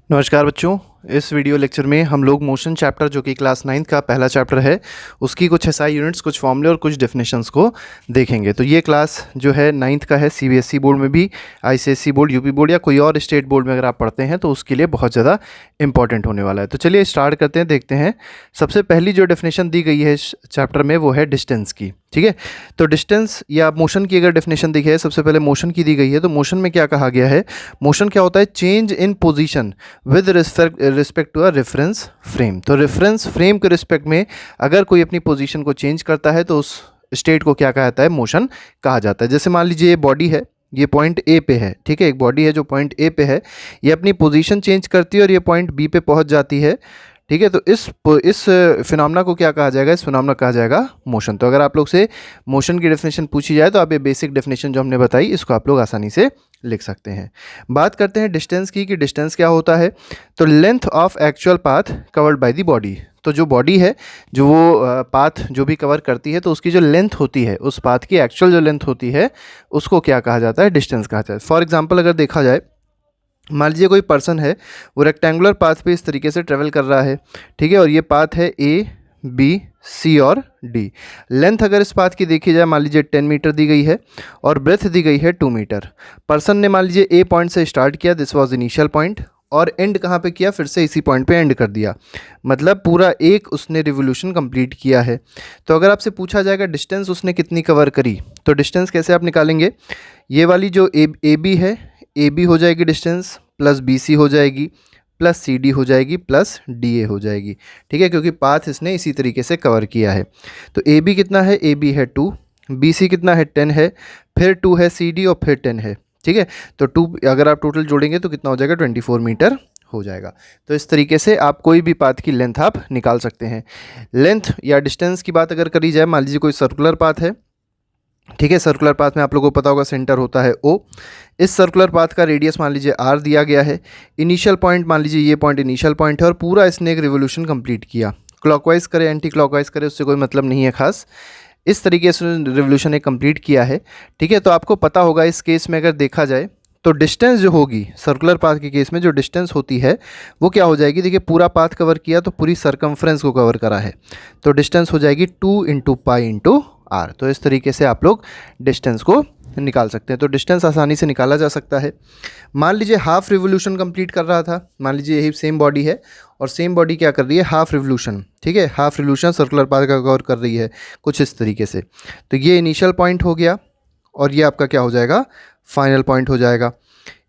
नमस्कार बच्चों। इस वीडियो लेक्चर में हम लोग मोशन चैप्टर जो कि क्लास 9 का पहला चैप्टर है उसकी कुछ एसआई यूनिट्स, कुछ फॉर्मूले और कुछ डेफिनेशंस को देखेंगे। तो ये क्लास जो है 9th का है। सीबीएसई बोर्ड में भी, आईसीएसई बोर्ड, यूपी बोर्ड या कोई और स्टेट बोर्ड में अगर आप पढ़ते हैं तो उसके लिए बहुत ज़्यादा इंपॉर्टेंट होने वाला है। तो चलिए स्टार्ट करते हैं, देखते हैं। सबसे पहली जो डेफिनेशन दी गई है इस चैप्टर में वो है डिस्टेंस की। ठीक है, तो डिस्टेंस या मोशन की अगर डेफिनेशन देखी है, सबसे पहले मोशन की दी गई है। तो मोशन में क्या कहा गया है? मोशन क्या होता है? Change in position with respect to a reference frame. तो रेफरेंस फ्रेम के रिस्पेक्ट में अगर कोई अपनी पोजीशन को चेंज करता है तो उस स्टेट को क्या कहता है? मोशन कहा जाता है। जैसे मान लीजिए ये बॉडी है, ये पॉइंट ए पे है। ठीक है, एक बॉडी है जो पॉइंट ए पे है, ये अपनी पोजीशन चेंज करती है और ये पॉइंट बी पे पहुंच जाती है। ठीक है, तो इस फिनोमेना को क्या कहा जाएगा? इस फिनोमेना कहा जाएगा मोशन। तो अगर आप लोग से मोशन की डेफिनेशन पूछी जाए तो आप ये बेसिक डेफिनेशन जो हमने बताई इसको आप लोग आसानी से लिख सकते हैं। बात करते हैं डिस्टेंस की कि डिस्टेंस क्या होता है। तो length of actual path covered by the body. तो जो बॉडी है, जो वो पाथ जो भी कवर करती है, तो उसकी जो लेंथ होती है, उस पाथ की एक्चुअल जो लेंथ होती है उसको क्या कहा जाता है? डिस्टेंस कहा जाता है। फॉर एग्जाम्पल अगर देखा जाए, मान लीजिए कोई पर्सन है, वो रेक्टेंगुलर पाथ पे इस तरीके से ट्रेवल कर रहा है। ठीक है, और ये पाथ है ए, बी, सी और डी। लेंथ अगर इस पाथ की देखी जाए, मान लीजिए 10 मीटर दी गई है और ब्रेथ दी गई है 2 मीटर। पर्सन ने मान लीजिए ए पॉइंट से स्टार्ट किया, दिस वाज इनिशियल पॉइंट, और एंड कहाँ पे किया? फिर से इसी पॉइंट पे एंड कर दिया। मतलब पूरा एक उसने रिवोल्यूशन कंप्लीट किया है। तो अगर आपसे पूछा जाएगा डिस्टेंस उसने कितनी कवर करी, तो डिस्टेंस कैसे आप निकालेंगे? ये वाली जो ए बी है, ए बी हो जाएगी डिस्टेंस, प्लस बी सी हो जाएगी, प्लस सी डी हो जाएगी, प्लस डी ए हो जाएगी। ठीक है, क्योंकि पाथ इसने इसी तरीके से कवर किया है। तो ए बी कितना है? ए बी है 2, बी सी कितना है? 10 है, फिर 2 है सी डी और फिर 10 है। ठीक है, तो 2 अगर आप टोटल जोड़ेंगे तो कितना हो जाएगा? 24 मीटर हो जाएगा। तो इस तरीके से आप कोई भी पाथ की लेंथ आप निकाल सकते हैं। लेंथ या डिस्टेंस की बात अगर करी जाए, मान लीजिए कोई सर्कुलर पाथ है। ठीक है, सर्कुलर पाथ में आप लोगों को पता होगा सेंटर होता है ओ। इस सर्कुलर पाथ का रेडियस मान लीजिए आर दिया गया है। इनिशियल पॉइंट मान लीजिए ये पॉइंट इनिशियल पॉइंट है और पूरा इसने एक रिवोल्यूशन कंप्लीट किया। क्लॉकवाइज करे, एंटी क्लॉकवाइज करे, उससे कोई मतलब नहीं है खास। इस तरीके से रिवोल्यूशन एक कंप्लीट किया है। ठीक है, तो आपको पता होगा इस केस में अगर देखा जाए तो डिस्टेंस जो होगी सर्कुलर पाथ के केस में, जो डिस्टेंस होती है वो क्या हो जाएगी? देखिए, पूरा पाथ कवर किया तो पूरी सरकमफ्रेंस को कवर करा है, तो डिस्टेंस हो जाएगी 2 इंटू पाई इंटू आर। तो इस तरीके से आप लोग डिस्टेंस को निकाल सकते हैं। तो डिस्टेंस आसानी से निकाला जा सकता है। मान लीजिए हाफ रिवोल्यूशन कंप्लीट कर रहा था, मान लीजिए यही सेम बॉडी है और सेम बॉडी क्या कर रही है? Half revolution. ठीक है, हाफ रिवोल्यूशन सर्कुलर पाथ का कवर कर रही है कुछ इस तरीके से। तो ये इनिशियल पॉइंट हो गया और ये आपका क्या हो जाएगा? फाइनल पॉइंट हो जाएगा।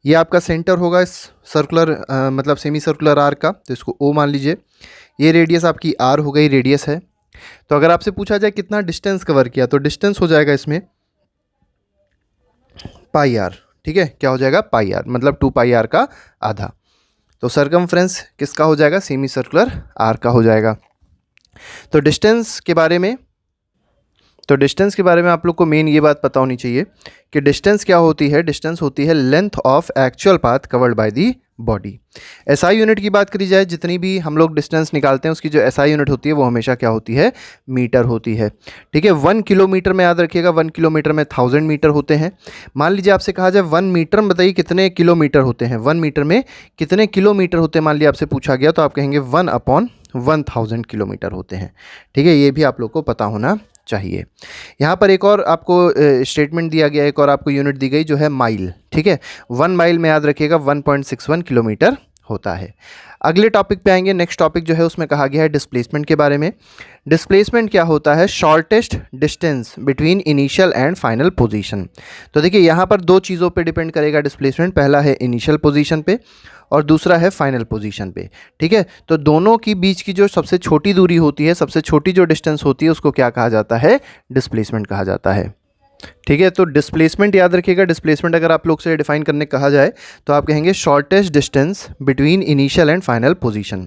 ये आपका सेंटर होगा इस सर्कुलर मतलब सेमी सर्कुलर आर्क का, तो इसको ओ मान लीजिए। ये रेडियस आपकी आर हो गई, रेडियस है। तो अगर आपसे पूछा जाए कितना डिस्टेंस कवर किया, तो डिस्टेंस हो जाएगा इसमें पाई आर। ठीक है, क्या हो जाएगा? पाई आर, मतलब 2 पाई आर का आधा। तो सरकमफ्रेंस किसका हो जाएगा? सेमी सर्कुलर आर का हो जाएगा। तो डिस्टेंस के बारे में आप लोग को मेन ये बात पता होनी चाहिए कि डिस्टेंस क्या होती है? डिस्टेंस होती है length of actual path covered by the body. SI unit की बात करी जाए, जितनी भी हम लोग डिस्टेंस निकालते हैं उसकी जो एसआई यूनिट होती है वो हमेशा क्या होती है? मीटर होती है। ठीक है, 1 किलोमीटर में याद रखिएगा, 1 किलोमीटर में 1000 मीटर होते हैं। मान लीजिए आपसे कहा जाए 1 मीटर में बताइए कितने किलोमीटर होते हैं? 1 मीटर में कितने किलोमीटर होते हैं मान लिया आपसे पूछा गया, तो आप कहेंगे 1/1000 किलोमीटर होते हैं। ठीक है, ये भी आप लोग को पता होना चाहिए। यहाँ पर एक और आपको स्टेटमेंट दिया गया, एक और आपको यूनिट दी गई जो है माइल। ठीक है, 1 माइल में याद रखिएगा 1.61 किलोमीटर होता है। अगले टॉपिक पे आएंगे। नेक्स्ट टॉपिक जो है उसमें कहा गया है डिस्प्लेसमेंट के बारे में। डिस्प्लेसमेंट क्या होता है? Shortest distance between initial and final position. तो देखिए, यहाँ पर 2 चीज़ों पे डिपेंड करेगा डिस्प्लेसमेंट। पहला है इनिशियल पोजीशन पे और दूसरा है फाइनल पोजीशन पे। ठीक है, तो दोनों की बीच की जो सबसे छोटी दूरी होती है, सबसे छोटी जो डिस्टेंस होती है, उसको क्या कहा जाता है? डिस्प्लेसमेंट कहा जाता है। ठीक है, तो डिस्प्लेसमेंट याद रखिएगा। डिस्प्लेसमेंट अगर आप लोग से डिफाइन करने कहा जाए तो आप कहेंगे shortest distance between initial and final position.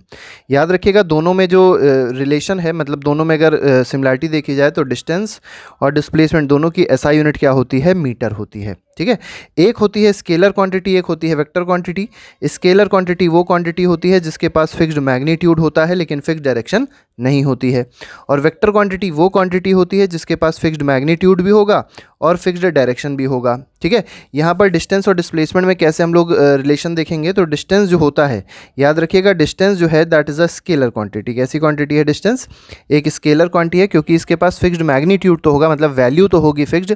याद रखिएगा, दोनों में जो रिलेशन है, मतलब दोनों में अगर सिमिलरिटी देखी जाए तो डिस्टेंस और डिस्प्लेसमेंट दोनों की एसआई यूनिट क्या होती है? मीटर होती है। ठीक है, एक होती है स्केलर क्वांटिटी, एक होती है वेक्टर क्वांटिटी। स्केलर क्वांटिटी वो क्वांटिटी होती है जिसके पास फिक्स्ड मैग्नीट्यूड होता है लेकिन फिक्स्ड डायरेक्शन नहीं होती है। और वेक्टर क्वांटिटी वो क्वांटिटी होती है जिसके पास फिक्स्ड मैग्नीट्यूड भी होगा और फिक्स्ड डायरेक्शन भी होगा। ठीक है, यहाँ पर डिस्टेंस और डिस्प्लेसमेंट में कैसे हम लोग रिलेशन देखेंगे, तो डिस्टेंस जो होता है, याद रखिएगा डिस्टेंस जो है that is a scalar quantity. कैसी क्वांटिटी है डिस्टेंस? एक स्केलर क्वांटिटी है, क्योंकि इसके पास फिक्स्ड मैग्नीट्यूड तो होगा, मतलब वैल्यू तो होगी फिक्स्ड,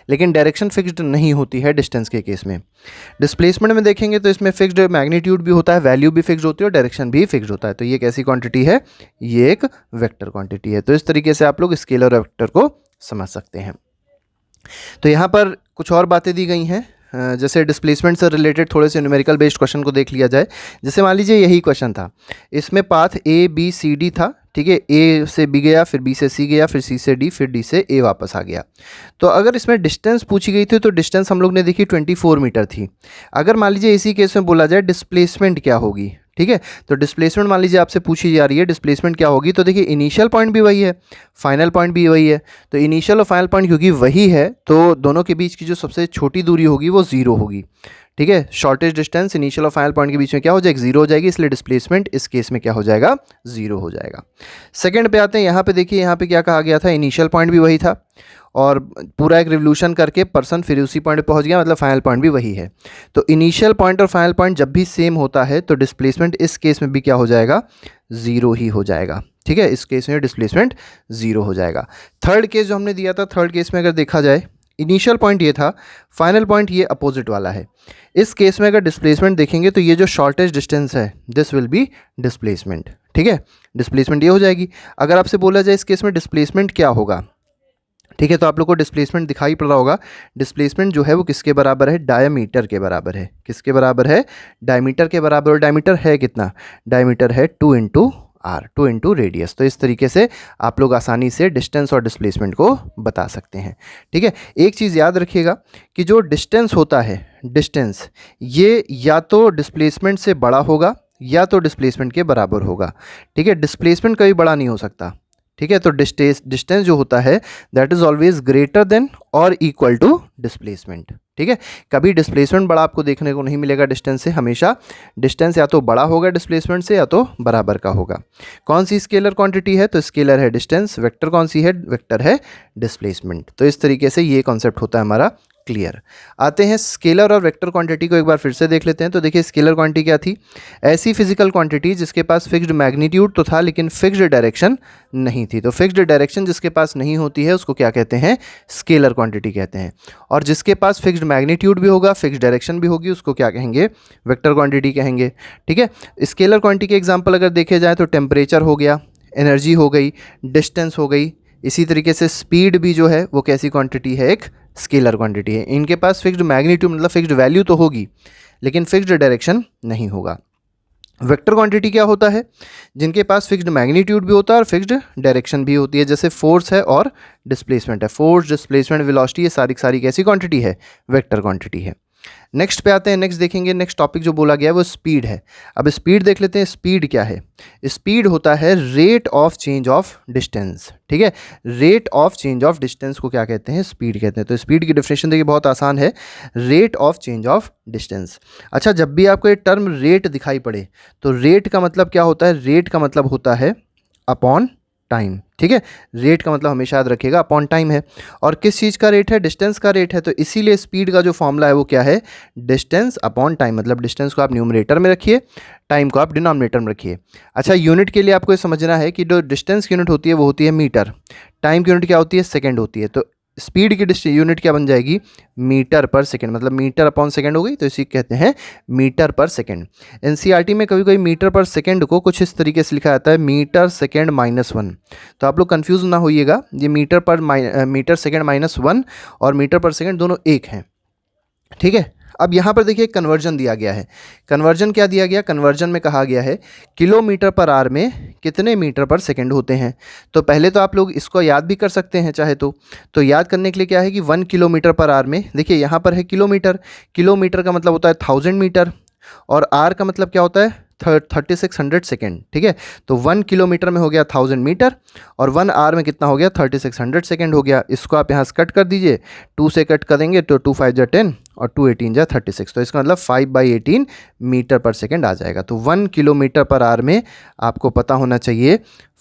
लेकिन डायरेक्शन फिक्स्ड नहीं होती है डिस्टेंस के केस में। डिस्प्लेसमेंट में देखेंगे तो इसमें फिक्स्ड मैग्नीट्यूड भी होता है, वैल्यू भी फिक्स्ड होती है और डायरेक्शन भी फिक्स्ड होता है। तो ये कैसी क्वांटिटी है? ये एक वेक्टर क्वांटिटी है। तो इस तरीके से आप लोग स्केलर और वेक्टर को समझ सकते हैं। तो यहाँ पर कुछ और बातें दी गई हैं, जैसे डिस्प्लेसमेंट से रिलेटेड थोड़े से न्यूमेरिकल बेस्ड क्वेश्चन को देख लिया जाए। जैसे मान लीजिए यही क्वेश्चन था, इसमें path A B C D था। ठीक है, ए से बी गया, फिर बी से सी गया, फिर सी से डी, फिर डी से ए वापस आ गया। तो अगर इसमें डिस्टेंस पूछी गई थी तो डिस्टेंस हम लोग ने देखी 24 मीटर थी। अगर मान लीजिए इसी केस में बोला जाए डिस्प्लेसमेंट क्या होगी, ठीक है, तो डिस्प्लेसमेंट मान लीजिए आपसे पूछी जा रही है डिस्प्लेसमेंट क्या होगी, तो देखिए इनिशियल पॉइंट भी वही है, फाइनल पॉइंट भी वही है। तो इनिशियल और फाइनल पॉइंट क्योंकि वही है तो दोनों के बीच की जो सबसे छोटी दूरी होगी वो जीरो होगी। ठीक है, शॉर्टेज डिस्टेंस इनिशियल और फाइनल पॉइंट के बीच में क्या हो जाएगी? जीरो हो जाएगी, इसलिए डिस्प्लेसमेंट इस केस में क्या हो जाएगा? जीरो हो जाएगा। सेकंड पे आते हैं, यहाँ पे देखिए यहाँ पे क्या कहा गया था, इनिशियल पॉइंट भी वही था और पूरा एक रिवोल्यूशन करके पर्सन फिर उसी पॉइंट पे पहुँच गया, मतलब फाइनल पॉइंट भी वही है। तो इनिशियल पॉइंट और फाइनल पॉइंट जब भी सेम होता है तो डिस्प्लेसमेंट इस केस में भी क्या हो जाएगा? जीरो ही हो जाएगा। ठीक है, इस केस में डिस्प्लेसमेंट जीरो हो जाएगा। थर्ड केस जो हमने दिया था, थर्ड केस में अगर देखा जाए इनिशियल पॉइंट ये था, फाइनल पॉइंट ये अपोजिट वाला है। इस केस में अगर डिस्प्लेसमेंट देखेंगे तो ये जो शॉर्टेज डिस्टेंस है दिस विल बी डिस्प्लेसमेंट। ठीक है, डिस्प्लेसमेंट ये हो जाएगी। अगर आपसे बोला जाए इस केस में डिस्प्लेसमेंट क्या होगा, ठीक है, तो आप लोग को डिस्प्लेसमेंट दिखाई पड़ रहा होगा। डिस्प्लेसमेंट जो है वो किसके बराबर है? डायमीटर के बराबर है। किसके बराबर है? डायमीटर के बराबर। और डायमीटर है कितना? डायमीटर है 2 इंटू आर, 2 इंटू रेडियस। तो इस तरीके से आप लोग आसानी से डिस्टेंस और डिस्प्लेसमेंट को बता सकते हैं। ठीक है, एक चीज़ याद रखिएगा कि जो डिस्टेंस होता है, डिस्टेंस ये या तो डिस्प्लेसमेंट से बड़ा होगा या तो डिस्प्लेसमेंट के बराबर होगा। ठीक है, डिस्प्लेसमेंट कभी बड़ा नहीं हो सकता। ठीक है, तो डिस्टेंस जो होता है that is always greater than और इक्वल टू डिस्प्लेसमेंट। ठीक है, कभी डिस्प्लेसमेंट बड़ा आपको देखने को नहीं मिलेगा डिस्टेंस से, हमेशा डिस्टेंस या तो बड़ा होगा डिस्प्लेसमेंट से या तो बराबर का होगा। कौन सी स्केलर क्वांटिटी है? तो स्केलर है डिस्टेंस। वेक्टर कौन सी है? वेक्टर है डिस्प्लेसमेंट। तो इस तरीके से ये कॉन्सेप्ट होता है हमारा क्लियर। आते हैं स्केलर और वेक्टर क्वांटिटी को एक बार फिर से देख लेते हैं। तो देखिए स्केलर क्वांटिटी क्या थी? ऐसी फिजिकल क्वांटिटी जिसके पास फिक्स्ड मैग्नीट्यूड तो था लेकिन फिक्स्ड डायरेक्शन नहीं थी। तो फिक्स्ड डायरेक्शन जिसके पास नहीं होती है उसको क्या कहते हैं? स्केलर क्वांटिटी कहते हैं। और जिसके पास फिक्स्ड मैग्नीट्यूड भी होगा, फिक्स्ड डायरेक्शन भी होगी, उसको क्या कहेंगे? वेक्टर क्वांटिटी कहेंगे। ठीक है, स्केलर क्वांटिटी के एग्जाम्पल अगर देखे जाए तो टेम्परेचर हो गया, एनर्जी हो गई, डिस्टेंस हो गई। इसी तरीके से स्पीड भी जो है वो कैसी क्वांटिटी है? एक स्केलर क्वांटिटी है। इनके पास फिक्स्ड मैग्नीट्यूड मतलब फिक्स्ड वैल्यू तो होगी लेकिन फिक्स्ड डायरेक्शन नहीं होगा। वेक्टर क्वांटिटी क्या होता है? जिनके पास फिक्स्ड मैग्नीट्यूड भी होता है और फिक्स्ड डायरेक्शन भी होती है, जैसे फोर्स है और डिस्प्लेसमेंट है। फोर्स, डिस्प्लेसमेंट, वेलोसिटी ये सारी सारी कैसी क्वांटिटी है? वेक्टर क्वांटिटी है। नेक्स्ट पे आते हैं, नेक्स्ट देखेंगे, नेक्स्ट टॉपिक जो बोला गया है वो स्पीड है। अब स्पीड देख लेते हैं। स्पीड क्या है? स्पीड होता है rate of change of distance. ठीक है, rate of change of distance को क्या कहते हैं? स्पीड कहते हैं। तो स्पीड की डेफिनेशन देखिए बहुत आसान है, rate of change of distance. अच्छा, जब भी आपको ये टर्म रेट दिखाई पड़े तो रेट का मतलब क्या होता है? रेट का मतलब होता है अपॉन टाइम। ठीक है, रेट का मतलब हमेशा याद रखिएगा अपॉन टाइम है। और किस चीज़ का रेट है? डिस्टेंस का रेट है। तो इसीलिए स्पीड का जो फॉर्मूला है वो क्या है? Distance upon time. मतलब डिस्टेंस को आप न्यूमरेटर में रखिए, टाइम को आप डिनोमिनेटर में रखिए। अच्छा, यूनिट के लिए आपको ये समझना है कि जो डिस्टेंस की यूनिट होती है वो होती है मीटर, टाइम की यूनिट क्या होती है? सेकेंड होती है। तो स्पीड की यूनिट क्या बन जाएगी? मीटर पर सेकंड। मतलब मीटर अपॉन सेकंड हो गई, तो इसी कहते हैं मीटर पर सेकंड। एनसीईआरटी में कभी कभी मीटर पर सेकंड को कुछ इस तरीके से लिखा जाता है, मीटर सेकंड -1। तो आप लोग कंफ्यूज ना होइएगा, ये मीटर सेकंड -1 और मीटर पर सेकंड दोनों एक हैं। ठीक है, अब यहाँ पर देखिए कन्वर्जन दिया गया है। कन्वर्जन क्या दिया गया? कन्वर्जन में कहा गया है किलोमीटर पर आवर में कितने मीटर पर सेकंड होते हैं। तो पहले तो आप लोग इसको याद भी कर सकते हैं चाहे तो याद करने के लिए क्या है कि 1 किलोमीटर पर आवर में, देखिए यहाँ पर है किलोमीटर, किलोमीटर का मतलब होता है 1000 मीटर और आर का मतलब क्या होता है? 3600 सेकेंड। ठीक है, तो 1 किलोमीटर में हो गया 1000 मीटर और 1 आवर में कितना हो गया? 3600 सेकेंड हो गया। इसको आप यहाँ से कट कर दीजिए, 2 से कट करेंगे तो 2 5 10 और 2 × 18 = 36, तो इसका मतलब 5/18 मीटर पर सेकेंड आ जाएगा। तो 1 किलोमीटर पर आवर में आपको पता होना चाहिए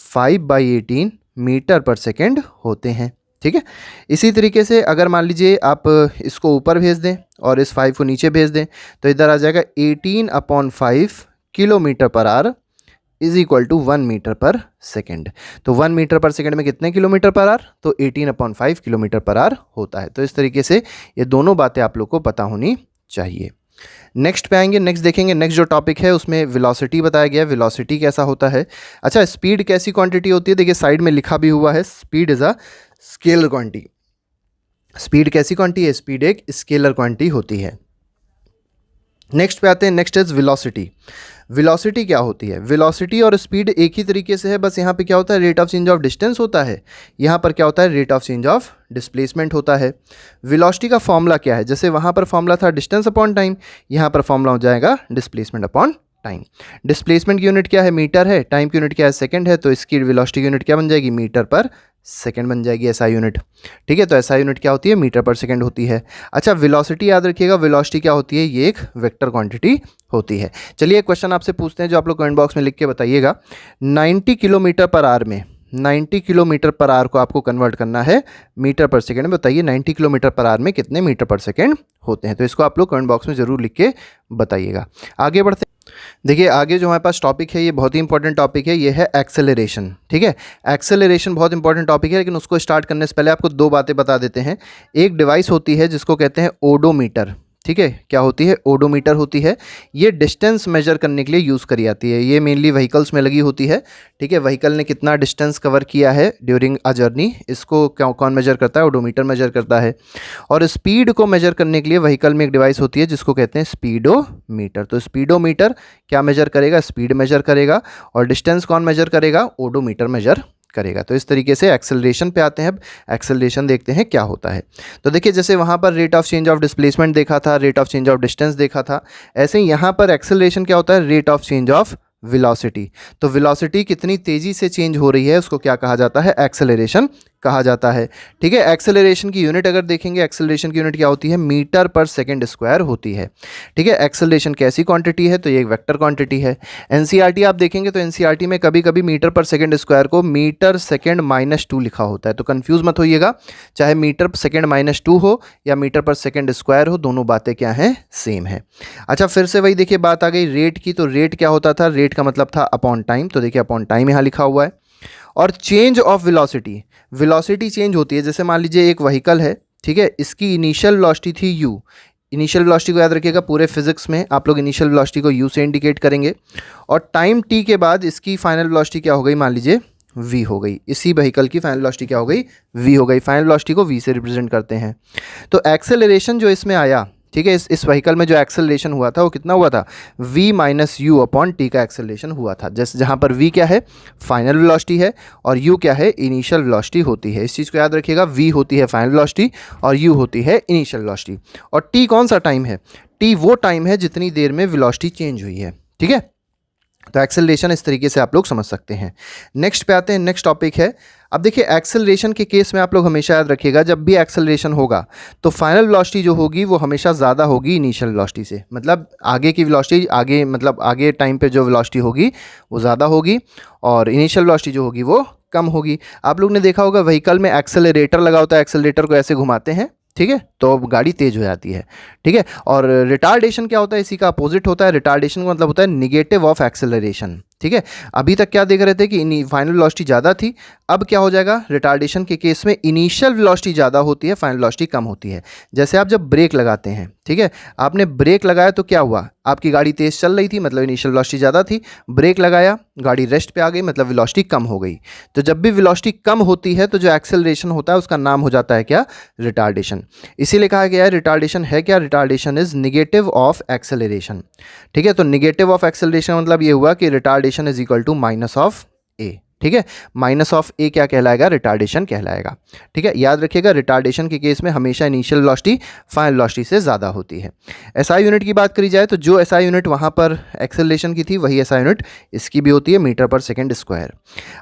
5/18 मीटर पर सेकेंड होते हैं, ठीक है। इसी तरीके से अगर मान लीजिए आप इसको ऊपर भेज दें और इस 5 को नीचे भेज दें तो इधर आ जाएगा 18/5 kilometre per hour is equal to 1 metre per second. तो 1 मीटर पर सेकेंड में कितने किलोमीटर पर आवर, तो 18/5 किलोमीटर पर आवर होता है। तो इस तरीके से ये दोनों बातें आप लोग को पता होनी चाहिए। नेक्स्ट पे आएंगे, नेक्स्ट देखेंगे। नेक्स्ट जो टॉपिक है उसमें वेलोसिटी बताया गया है। वेलोसिटी कैसा होता है, अच्छा स्पीड कैसी क्वांटिटी होती है, देखिए साइड में लिखा भी हुआ है speed is a scalar quantity. Speed कैसी क्वांटिटी है, स्पीड एक स्केलर क्वांटिटी होती है। नेक्स्ट पे आते हैं, नेक्स्ट इज वेलोसिटी। वेलोसिटी क्या होती है, वेलोसिटी और स्पीड एक ही तरीके से है, बस यहाँ पे क्या होता है rate of change of distance होता है, यहाँ पर क्या होता है rate of change of displacement होता है। वेलोसिटी का फॉर्मूला क्या है, जैसे वहाँ पर फॉर्मूला था डिस्टेंस अपॉन टाइम, यहाँ पर फॉर्मूला हो जाएगा डिस्प्लेसमेंट अपॉन टाइम। डिस्प्लेसमेंट की यूनिट क्या है, मीटर है, टाइम की यूनिट क्या है, सेकंड है, तो इसकी वेलोसिटी की यूनिट क्या बन जाएगी, मीटर पर सेकंड बन जाएगी, एसआई यूनिट, ठीक है। तो एसआई यूनिट क्या होती है, मीटर पर सेकंड होती है। अच्छा वेलोसिटी याद रखिएगा, वेलोसिटी क्या होती है, ये एक वेक्टर क्वांटिटी होती है। चलिए एक क्वेश्चन आपसे पूछते हैं जो आप लोग कमेंट बॉक्स में लिख के बताइएगा। 90 किलोमीटर पर आवर में 90 किलोमीटर पर आवर को आपको कन्वर्ट करना है मीटर पर सेकंड में, बताइए 90 किलोमीटर पर आवर में कितने मीटर पर सेकंड होते हैं। तो इसको आप लोग कमेंट बॉक्स में ज़रूर लिख के बताइएगा। आगे बढ़ते हैं, देखिए आगे जो हमारे पास टॉपिक है ये बहुत ही इंपॉर्टेंट टॉपिक है, ये है एक्सेलरेशन, ठीक है। एक्सेलरेशन बहुत इंपॉर्टेंट टॉपिक है, लेकिन उसको स्टार्ट करने से पहले आपको दो बातें बता देते हैं। एक डिवाइस होती है जिसको कहते हैं ओडोमीटर, ठीक है। क्या होती है, ओडोमीटर होती है। ये डिस्टेंस मेजर करने के लिए यूज़ करी जाती है। ये मेनली व्हीकल्स में लगी होती है, ठीक है। व्हीकल ने कितना डिस्टेंस कवर किया है ड्यूरिंग अ जर्नी, इसको कौन मेजर करता है, ओडोमीटर मेजर करता है। और स्पीड को मेजर करने के लिए व्हीकल में एक डिवाइस होती है जिसको कहते हैं स्पीडोमीटर। तो स्पीडोमीटर क्या मेजर करेगा, स्पीड मेजर करेगा, और डिस्टेंस कौन मेजर करेगा, ओडोमीटर मेजर करेगा। तो इस तरीके से एक्सेलरेशन पे आते हैं। अब एक्सेलरेशन देखते हैं क्या होता है। तो देखिए जैसे वहाँ पर rate of change of displacement देखा था, rate of change of distance देखा था, ऐसे ही यहाँ पर एक्सेलरेशन क्या होता है, rate of change of velocity. तो वेलोसिटी कितनी तेज़ी से चेंज हो रही है उसको क्या कहा जाता है, एक्सेलरेशन कहा जाता है, ठीक है। एक्सेलरेशन की यूनिट अगर देखेंगे, एक्सेलरेशन की यूनिट क्या होती है, मीटर पर सेकंड स्क्वायर होती है, ठीक है। एक्सेलरेशन कैसी क्वांटिटी है, तो ये एक वेक्टर क्वांटिटी है। एनसीईआरटी आप देखेंगे तो एनसीईआरटी में कभी कभी मीटर पर सेकंड स्क्वायर को मीटर सेकंड -2 लिखा होता है, तो कंफ्यूज मत होइएगा, चाहे मीटर सेकंड -2 हो या मीटर पर सेकंड स्क्वायर हो, दोनों बातें क्या हैं, सेम है। अच्छा फिर से वही देखिए बात आ गई रेट की। तो रेट क्या होता था, रेट का मतलब था अपॉन टाइम, तो देखिए अपॉन टाइम यहाँ लिखा हुआ है। और change of velocity, velocity change होती है, जैसे मान लीजिए एक व्हीकल है, ठीक है, इसकी इनिशियल वेलोसिटी थी u। इनिशियल वेलोसिटी को याद रखिएगा, पूरे फिजिक्स में आप लोग इनिशियल वेलोसिटी को u से इंडिकेट करेंगे, और टाइम t के बाद इसकी फाइनल वेलोसिटी क्या हो गई, मान लीजिए v हो गई। इसी व्हीकल की फाइनल वेलोसिटी क्या हो गई, v हो गई। फाइनल वेलोसिटी को v से रिप्रेजेंट करते हैं। तो एक्सेलरेशन जो इसमें आया, ठीक है, इस व्हीकल में जो एक्सेलरेशन हुआ था वो कितना हुआ था, v - u अपॉन t का एक्सेलरेशन हुआ था। जैसे जहाँ पर v क्या है, फाइनल वेलोसिटी है, और u क्या है, इनिशियल वेलोसिटी होती है। इस चीज़ को याद रखिएगा, v होती है फाइनल वेलोसिटी और u होती है इनिशियल वेलोसिटी। और t कौन सा टाइम है, t वो टाइम है जितनी देर में वेलोसिटी चेंज हुई है, ठीक है। तो एक्सेलरेशन इस तरीके से आप लोग समझ सकते हैं। नेक्स्ट पे आते हैं, नेक्स्ट टॉपिक है। अब देखिए एक्सेलरेशन के केस में आप लोग हमेशा याद रखिएगा, जब भी एक्सेलरेशन होगा तो फाइनल वेलोसिटी जो होगी वो हमेशा ज़्यादा होगी इनिशियल वेलोसिटी से। मतलब आगे की वेलोसिटी, आगे मतलब आगे टाइम पे जो वेलोसिटी होगी वो ज़्यादा होगी, और इनिशियल वेलोसिटी जो होगी वो कम होगी। आप लोग ने देखा होगा व्हीकल में एक्सेलरेटर लगा होता है, एक्सेलरेटर को ऐसे घुमाते हैं, ठीक है, तो गाड़ी तेज़ हो जाती है, ठीक है। और रिटार्डेशन क्या होता है, इसी का अपोजिट होता है। रिटार्डेशन का मतलब होता है निगेटिव ऑफ एक्सेलरेशन, ठीक है। अभी तक क्या देख रहे थे कि फाइनल वेलोसिटी ज़्यादा थी, अब क्या हो जाएगा, रिटार्डेशन के केस में इनिशियल वेलोसिटी ज़्यादा होती है, फाइनल वेलोसिटी कम होती है। जैसे आप जब ब्रेक लगाते हैं, ठीक है, आपने ब्रेक लगाया तो क्या हुआ, आपकी गाड़ी तेज़ चल रही थी, मतलब इनिशियल वेलोसिटी ज़्यादा थी, ब्रेक लगाया, गाड़ी रेस्ट पे आ गई, मतलब वेलोसिटी कम हो गई। तो जब भी वेलोसिटी कम होती है तो जो एक्सेलरेशन होता है उसका नाम हो जाता है क्या, रिटार्डेशन। इसीलिए कहा गया है रिटार्डेशन है क्या, retardation is negative of acceleration, ठीक है। तो निगेटिव ऑफ एक्सेलरेशन मतलब ये हुआ कि retardation is equal to minus of A, ठीक है। माइनस ऑफ ए क्या कहलाएगा, रिटार्डेशन कहलाएगा, ठीक है। याद रखिएगा रिटार्डेशन के केस में हमेशा इनिशियल वेलोसिटी फाइनल वेलोसिटी से ज़्यादा होती है। एसआई यूनिट की बात करी जाए तो जो एसआई यूनिट वहाँ पर एक्सेलरेशन की थी वही एसआई यूनिट इसकी भी होती है, मीटर पर सेकंड स्क्वायर।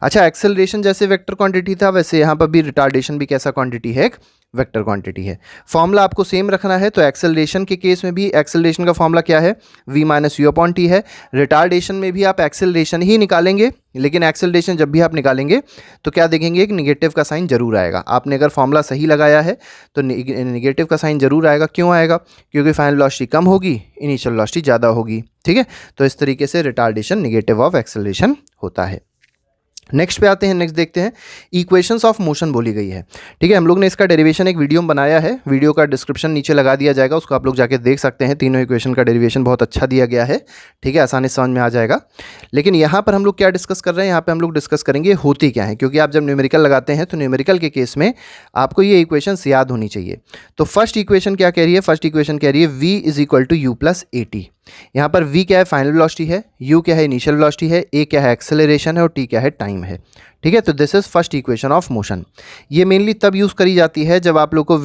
अच्छा एक्सेलरेशन जैसे वेक्टर क्वांटिटी था, वैसे यहाँ पर भी रिटार्डेशन भी कैसा क्वांटिटी है, एक वेक्टर क्वांटिटी है। फॉर्मूला आपको सेम रखना है, तो एक्सेलरेशन के केस में भी एक्सेलरेशन का फॉर्मूला क्या है, v minus you upon T है। रिटार्डेशन में भी आप एक्सेलरेशन ही निकालेंगे, लेकिन एक्सेलरेशन जब भी आप निकालेंगे तो क्या देखेंगे, एक निगेटिव का साइन जरूर आएगा। आपने अगर फॉर्मूला सही लगाया है तो निगेटिव का साइन जरूर आएगा। क्यों आएगा, क्योंकि फाइनल वेलोसिटी कम होगी, इनिशियल वेलोसिटी ज़्यादा होगी। ठीक है, तो इस तरीके से रिटार्डेशन निगेटिव ऑफ एक्सेलरेशन होता है। नेक्स्ट पे आते हैं, नेक्स्ट देखते हैं इक्वेशंस ऑफ मोशन बोली गई है। ठीक है, हम लोग ने इसका डेरिवेशन एक वीडियो में बनाया है, वीडियो का डिस्क्रिप्शन नीचे लगा दिया जाएगा, उसको आप लोग जाके देख सकते हैं। तीनों इक्वेशन का डेरिवेशन बहुत अच्छा दिया गया है। ठीक है, आसानी से समझ में आ जाएगा। लेकिन यहाँ पर हम लोग क्या डिस्कस कर रहे हैं, यहाँ पे हम लोग डिस्कस करेंगे होती क्या है, क्योंकि आप जब न्यूमेरिकल लगाते हैं तो न्यूमेरिकल के केस में आपको ये इक्वेशंस याद होनी चाहिए। तो फर्स्ट इक्वेशन क्या कह रही है, फर्स्ट इक्वेशन कह रही है v is equal to u plus a t. यहाँ पर v क्या है, फाइनल वेलोसिटी है, u क्या है, इनिशियल वेलोसिटी है, a क्या है, एक्सेलरेशन है, और t क्या है, टाइम है। ठीक है, तो this is first equation of motion. ये मेनली तब यूज़ करी जाती है जब आप लोग को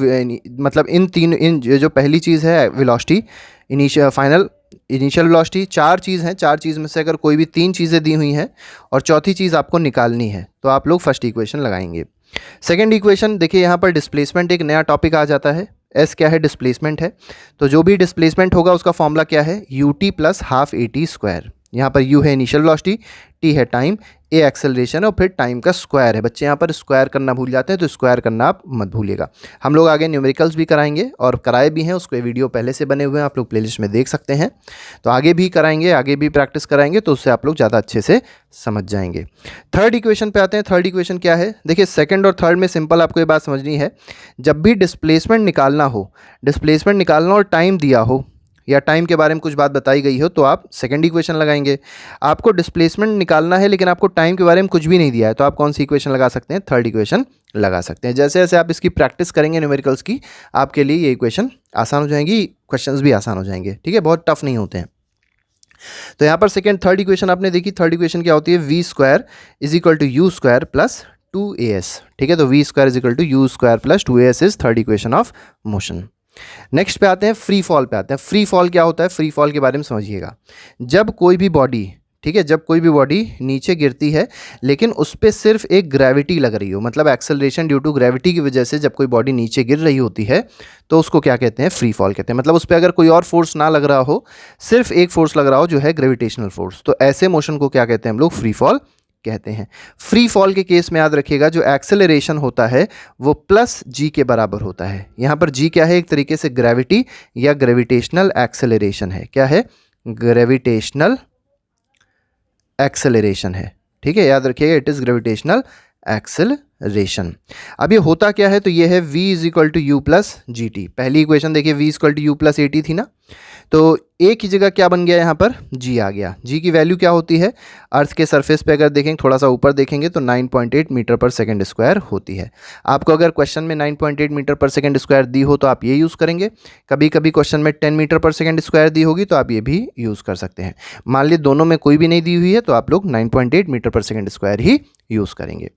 मतलब इन जो पहली चीज़ है वेलोसिटी, फाइनल, इनिशियल वेलोसिटी, चार चीज़ हैं, चार चीज़ में से अगर कोई भी तीन चीज़ें दी हुई हैं और चौथी चीज़ आपको निकालनी है, तो आप लोग फर्स्ट इक्वेशन लगाएंगे। सेकेंड इक्वेशन देखिए, यहाँ पर डिस्प्लेसमेंट एक नया टॉपिक आ जाता है। एस क्या है, डिस्प्लेसमेंट है, तो जो भी डिस्प्लेसमेंट होगा उसका फॉर्मूला क्या है, you t plus half A T square. यहाँ पर u है इनिशियल वेलोसिटी, t है टाइम, a एक्सेलरेशन है, और फिर टाइम का स्क्वायर है। बच्चे यहाँ पर स्क्वायर करना भूल जाते हैं, तो स्क्वायर करना आप मत भूलिएगा। हम लोग आगे न्यूमेरिकल्स भी कराएंगे और कराए भी हैं, उसके वीडियो पहले से बने हुए हैं, आप लोग प्लेलिस्ट में देख सकते हैं। तो आगे भी कराएंगे, आगे भी प्रैक्टिस कराएंगे, तो उससे आप लोग ज़्यादा अच्छे से समझ जाएंगे। थर्ड इक्वेशन पे आते हैं। थर्ड इक्वेशन क्या है, देखिए सेकंड और थर्ड में सिंपल आपको ये बात समझनी है, जब भी डिस्प्लेसमेंट निकालना हो, डिस्प्लेसमेंट निकालना और टाइम दिया हो या टाइम के बारे में कुछ बात बताई गई हो, तो आप सेकंड इक्वेशन लगाएंगे। आपको डिस्प्लेसमेंट निकालना है लेकिन आपको टाइम के बारे में कुछ भी नहीं दिया है, तो आप कौन सी इक्वेशन लगा सकते हैं, थर्ड इक्वेशन लगा सकते हैं। जैसे जैसे आप इसकी प्रैक्टिस करेंगे न्यूमेरिकल्स की, आपके लिए ये इक्वेशन आसान हो जाएंगी, क्वेश्चंस भी आसान हो जाएंगे। ठीक है, बहुत टफ नहीं होते हैं। तो यहाँ पर सेकेंड थर्ड इक्वेशन आपने देखी, थर्ड इक्वेशन क्या होती है, v square is equal to u square plus 2as। ठीक है, तो v square is equal to u square plus 2as is third equation of motion. Next पे आते हैं, फ्री फॉल पे आते हैं। फ्री फॉल क्या होता है, फ्री फॉल के बारे में समझिएगा। जब कोई भी बॉडी, ठीक है, जब कोई भी बॉडी नीचे गिरती है लेकिन उस पर सिर्फ एक ग्रेविटी लग रही हो, मतलब एक्सेलरेशन ड्यू टू ग्रेविटी की वजह से जब कोई बॉडी नीचे गिर रही होती है, तो उसको क्या कहते हैं, फ्री फॉल कहते हैं। मतलब उस पर अगर कोई और फोर्स ना लग रहा हो, सिर्फ एक फोर्स लग रहा हो जो है ग्रेविटेशनल फोर्स, तो ऐसे मोशन को क्या कहते हैं हम लोग, फ्री फॉल कहते हैं। फ्री फॉल के केस में याद रखिएगा, जो एक्सेलरेशन होता है वो प्लस जी के बराबर होता है। यहाँ पर जी क्या है, एक तरीके से ग्रेविटी या ग्रेविटेशनल एक्सेलरेशन है। क्या है, ग्रेविटेशनल एक्सेलरेशन है। ठीक है, याद रखिएगा, इट इज़ ग्रेविटेशनल एक्सेलरेशन। अब ये होता क्या है, तो ये है v is equal to u plus g t. पहली इक्वेशन देखिए, v equal to u plus a t थी ना, तो एक ही जगह क्या बन गया, यहाँ पर g आ गया। g की वैल्यू क्या होती है, अर्थ के सरफेस पे अगर देखेंगे, थोड़ा सा ऊपर देखेंगे तो 9.8 मीटर पर सेकंड स्क्वायर होती है। आपको अगर क्वेश्चन में 9.8 मीटर पर सेकंड स्क्वायर दी हो तो आप ये यूज़ करेंगे। कभी कभी क्वेश्चन में 10 मीटर पर सेकंड स्क्वायर दी होगी तो आप ये भी यूज़ कर सकते हैं। मान लीजिए दोनों में कोई भी नहीं दी हुई है तो आप लोग 9.8 मीटर पर सेकंड स्क्वायर ही यूज़ करेंगे।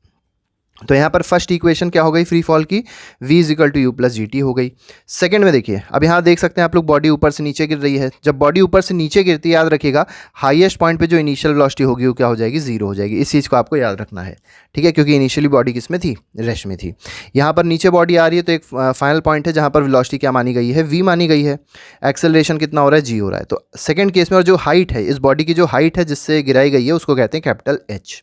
तो यहाँ पर फर्स्ट इक्वेशन क्या हो गई फ्री फॉल की, v is equal to u plus g t हो गई। सेकंड में देखिए, अब यहाँ देख सकते हैं आप लोग, बॉडी ऊपर से नीचे गिर रही है। जब बॉडी ऊपर से नीचे गिरती है, याद रखिएगा, हाईएस्ट पॉइंट पे जो इनिशियल वेलोसिटी होगी वो क्या हो जाएगी, जीरो हो जाएगी। इस चीज़ को आपको याद रखना है। ठीक है, क्योंकि इनिशियली बॉडी किस में थी, रेस्ट में थी। यहाँ पर नीचे बॉडी आ रही है तो एक फाइनल पॉइंट है जहाँ पर वेलोसिटी क्या मानी गई है, v मानी गई है। एक्सेलरेशन कितना हो रहा है, g हो रहा है। तो सेकेंड केस में, और जो हाइट है, इस बॉडी की जो हाइट है जिससे गिराई गई है, उसको कहते हैं capital H।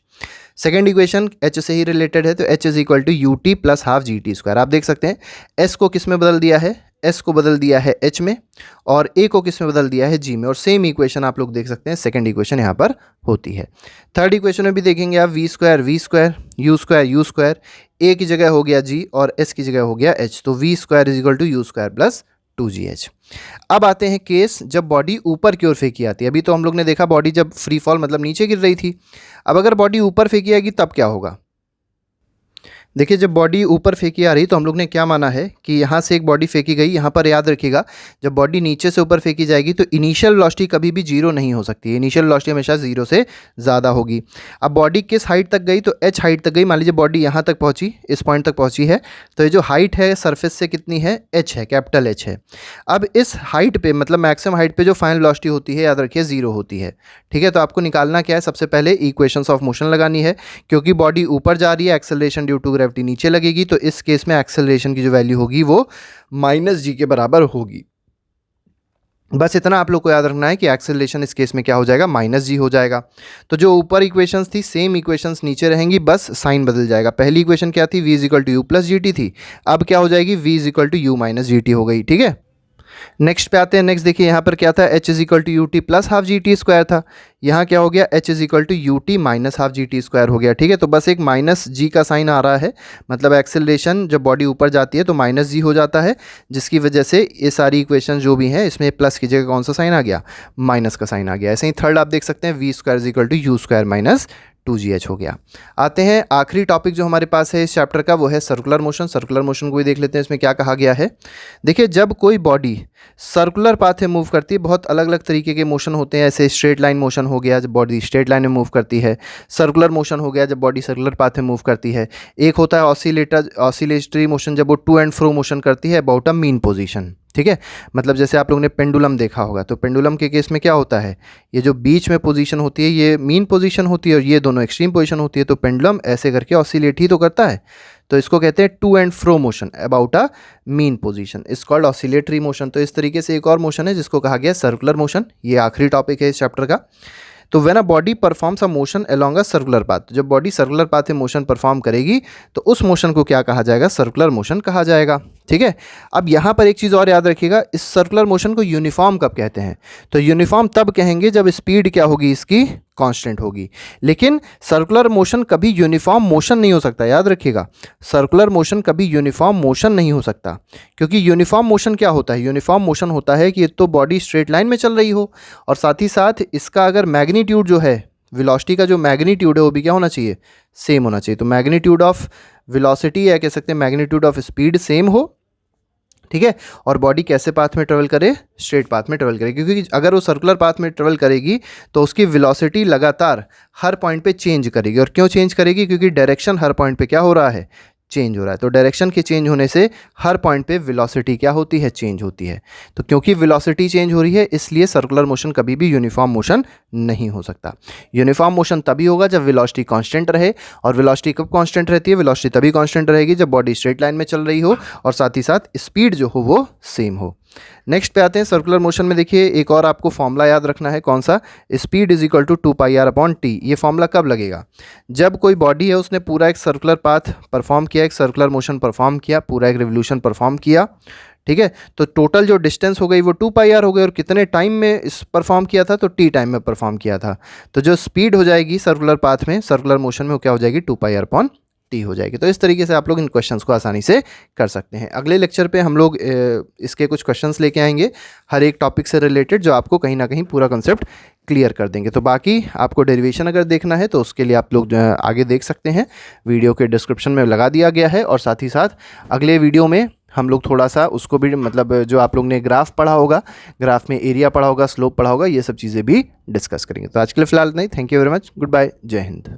Second equation h से ही रिलेटेड है, तो h is equal to u t plus half g t square. आप देख सकते हैं s को किस में बदल दिया है, s को बदल दिया है h में, और a को किस में बदल दिया है, g में। और सेम इक्वेशन आप लोग देख सकते हैं, सेकंड इक्वेशन यहाँ पर होती है। थर्ड इक्वेशन में भी देखेंगे आप, v square you square, a की जगह हो गया g और s की जगह हो गया h, तो v square is equal to u square plus 2gh। अब आते हैं केस जब बॉडी ऊपर की ओर फेंकी आती है। अभी तो हम लोग ने देखा बॉडी जब फ्री फॉल मतलब नीचे गिर रही थी। अब अगर बॉडी ऊपर फेंकी आएगी तब क्या होगा, देखिए जब बॉडी ऊपर फेंकी आ रही तो हम लोग ने क्या माना है कि यहाँ से एक बॉडी फेंकी गई। यहाँ पर याद रखिएगा, जब बॉडी नीचे से ऊपर फेंकी जाएगी तो इनिशियल वेलोसिटी कभी भी जीरो नहीं हो सकती है। इनिशियल वेलोसिटी हमेशा जीरो से ज़्यादा होगी। अब बॉडी किस हाइट तक गई, तो h हाइट तक गई। मान लीजिए बॉडी यहाँ तक पहुँची, इस पॉइंट तक पहुँची है, तो ये जो हाइट है सरफेस से कितनी है, h है, कैपिटल H है। अब इस हाइट पे, मतलब मैक्सिमम हाइट पे जो फाइनल वेलोसिटी होती है, याद रखिए जीरो होती है। ठीक है, तो आपको निकालना क्या है, सबसे पहले इक्वेशंस ऑफ मोशन लगानी है। क्योंकि बॉडी ऊपर जा रही है, एक्सेलरेशन ड्यू टू ग्रेविटी नीचे लगेगी, तो इस केस में एक्सेलरेशन की जो वैल्यू होगी वो -g के बराबर होगी। बस इतना आप लोग को याद रखना है कि एक्सेलरेशन इस केस में क्या हो जाएगा, -g हो जाएगा। तो जो ऊपर इक्वेशंस थी सेम इक्वेशंस नीचे रहेंगी, बस साइन बदल जाएगा। पहली इक्वेशन क्या थी, v = u + gt थी, अब क्या हो जाएगी, v = u - gt हो गई। ठीक है, नेक्स्ट पे आते हैं। नेक्स्ट देखिए यहाँ पर क्या था, h = ut + ½ gt² था, यहाँ क्या हो गया, h = ut - ½ gt² हो गया। ठीक है, तो बस एक -g का साइन आ रहा है, मतलब एक्सेलरेशन जब बॉडी ऊपर जाती है तो -g हो जाता है, जिसकी वजह से ये सारी इक्वेशन जो भी हैं इसमें प्लस की जगह कौन सा साइन आ गया, माइनस का साइन आ गया। ऐसे ही थर्ड आप देख सकते हैं, v² = u² - 2gh हो गया। आते हैं आखिरी टॉपिक जो हमारे पास है इस चैप्टर का, वो है सर्कुलर मोशन। सर्कुलर मोशन को भी देख लेते हैं, इसमें क्या कहा गया है। देखिए, जब कोई बॉडी सर्कुलर पाथ में मूव करती है, बहुत अलग अलग तरीके के मोशन होते हैं। ऐसे स्ट्रेट लाइन मोशन हो गया जब बॉडी स्ट्रेट लाइन में मूव करती है, सर्कुलर मोशन हो गया जब बॉडी सर्कुलर पाथ में मूव करती है। एक होता है ऑसिलेटरी मोशन, जब वो टू एंड फ्रो मोशन करती है अबाउट अ मीन पोजीशन। ठीक है, मतलब जैसे आप लोगों ने पेंडुलम देखा होगा, तो पेंडुलम के केस में क्या होता है, ये जो बीच में पोजीशन होती है ये मीन पोजीशन होती है और ये दोनों एक्सट्रीम पोजीशन होती है, तो पेंडुलम ऐसे करके ऑसिलेट ही तो करता है, तो इसको कहते हैं to and fro motion about a mean position, is called oscillatory motion. तो इस तरीके से एक और मोशन है जिसको कहा गया सर्कुलर मोशन। ये आखिरी टॉपिक है इस चैप्टर का। तो when a body performs a motion along a circular path, जब बॉडी सर्कुलर पाथ में मोशन परफॉर्म करेगी तो उस मोशन को क्या कहा जाएगा, सर्कुलर मोशन कहा जाएगा। ठीक है, अब यहाँ पर एक चीज़ और याद रखिएगा, इस सर्कुलर मोशन को यूनिफॉर्म कब कहते हैं, तो यूनिफॉर्म तब कहेंगे जब स्पीड क्या होगी, इसकी कांस्टेंट होगी। लेकिन सर्कुलर मोशन कभी यूनिफॉर्म मोशन नहीं हो सकता, याद रखिएगा, सर्कुलर मोशन कभी यूनिफॉर्म मोशन नहीं हो सकता, क्योंकि यूनिफॉर्म मोशन क्या होता है, यूनिफॉर्म मोशन होता है कि तो बॉडी स्ट्रेट लाइन में चल रही हो और साथ ही साथ इसका अगर मैग्नीट्यूड जो है, वेलोसिटी का जो मैग्नीट्यूड है वो भी क्या होना चाहिए, सेम होना चाहिए। तो मैग्नीट्यूड ऑफ वेलोसिटी या कह सकते हैं मैग्नीट्यूड ऑफ स्पीड सेम हो। ठीक है, और बॉडी कैसे पाथ में ट्रेवल करे, स्ट्रेट पाथ में ट्रेवल करे, क्योंकि अगर वो सर्कुलर पाथ में ट्रेवल करेगी तो उसकी वेलोसिटी लगातार हर पॉइंट पे चेंज करेगी। और क्यों चेंज करेगी, क्योंकि डायरेक्शन हर पॉइंट पे क्या हो रहा है, चेंज हो रहा है। तो डायरेक्शन के चेंज होने से हर पॉइंट पे वेलोसिटी क्या होती है, चेंज होती है। तो क्योंकि वेलोसिटी चेंज हो रही है इसलिए सर्कुलर मोशन कभी भी यूनिफॉर्म मोशन नहीं हो सकता। यूनिफॉर्म मोशन तभी होगा जब वेलोसिटी कांस्टेंट रहे, और वेलोसिटी कब कांस्टेंट रहती है, वेलोसिटी तभी कांस्टेंट रहेगी जब बॉडी स्ट्रेट लाइन में चल रही हो और साथ ही साथ स्पीड जो हो वो सेम हो। नेक्स्ट पे आते हैं सर्कुलर मोशन में। देखिए, एक और आपको फॉर्मूला याद रखना है, कौन सा, स्पीड = 2πr/t। ये फॉर्मूला कब लगेगा, जब कोई बॉडी है उसने पूरा एक सर्कुलर पाथ परफॉर्म किया, एक सर्कुलर मोशन परफॉर्म किया, पूरा एक रिवोल्यूशन परफॉर्म किया। ठीक है, तो टोटल जो डिस्टेंस हो गई वो 2πr हो गई, और कितने टाइम में इस परफॉर्म किया था, तो t टाइम में परफॉर्म किया था। तो जो स्पीड हो जाएगी सर्कुलर पाथ में, सर्कुलर मोशन में, वो क्या हो जाएगी, 2πr/t हो जाएगी। तो इस तरीके से आप लोग इन क्वेश्चंस को आसानी से कर सकते हैं। अगले लेक्चर पे हम लोग इसके कुछ क्वेश्चंस लेके आएंगे हर एक टॉपिक से रिलेटेड, जो आपको कहीं ना कहीं पूरा कॉन्सेप्ट क्लियर कर देंगे। तो बाकी आपको डेरिवेशन अगर देखना है तो उसके लिए आप लोग आगे देख सकते हैं, वीडियो के डिस्क्रिप्शन में लगा दिया गया है। और साथ ही साथ अगले वीडियो में हम लोग थोड़ा सा उसको भी, मतलब जो आप लोग ने ग्राफ पढ़ा होगा, ग्राफ में एरिया पढ़ा होगा, स्लोप पढ़ा होगा, ये सब चीज़ें भी डिस्कस करेंगे। तो आज के लिए फिलहाल नहीं, thank you very much, good bye, जय हिंद।